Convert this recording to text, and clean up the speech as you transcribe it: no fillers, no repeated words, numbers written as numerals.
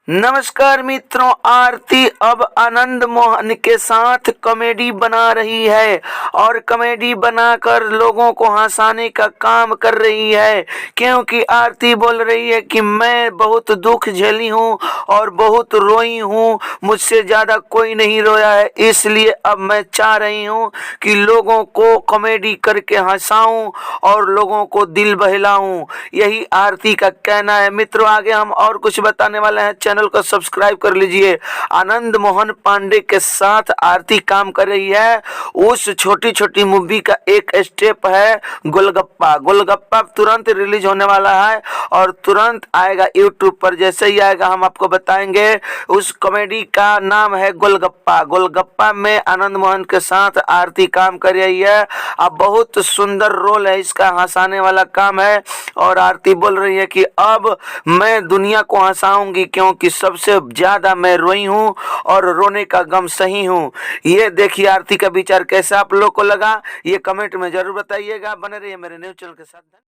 नमस्कार मित्रों, आरती अब आनंद मोहन के साथ कॉमेडी बना रही है और कॉमेडी बनाकर लोगों को हंसाने का काम कर रही है। क्योंकि आरती बोल रही है कि मैं बहुत दुख झेली हूँ और बहुत रोई हूँ, मुझसे ज़्यादा कोई नहीं रोया है, इसलिए अब मैं चाह रही हूँ कि लोगों को कॉमेडी करके हंसाऊं और लोगों को दिल बहलाऊं। यही आरती का कहना है। मित्रों, आगे हम और कुछ बताने वाले हैं, चैनल को सब्सक्राइब कर लीजिए। आनंद मोहन पांडे के साथ आरती काम कर रही है। उस छोटी छोटी मूवी का एक स्टेप है गोलगप्पा। गोलगप्पा तुरंत रिलीज होने वाला है और तुरंत आएगा यूट्यूब पर। जैसे ही आएगा हम आपको बताएंगे। उस कॉमेडी का नाम है गोलगप्पा। गोलगप्पा में आनंद मोहन के साथ आरती काम कर रही है। अब बहुत सुंदर रोल है इसका, हंसाने वाला काम है। और आरती बोल रही है कि अब मैं दुनिया को हंसाऊंगी क्योंकि सबसे ज्यादा मैं रोई हूँ और रोने का गम सही हूँ। ये देखिए आरती का विचार कैसा आप लोग को लगा, ये कमेंट में जरूर बताइएगा। बने रहिए मेरे न्यूज़ चैनल के साथ।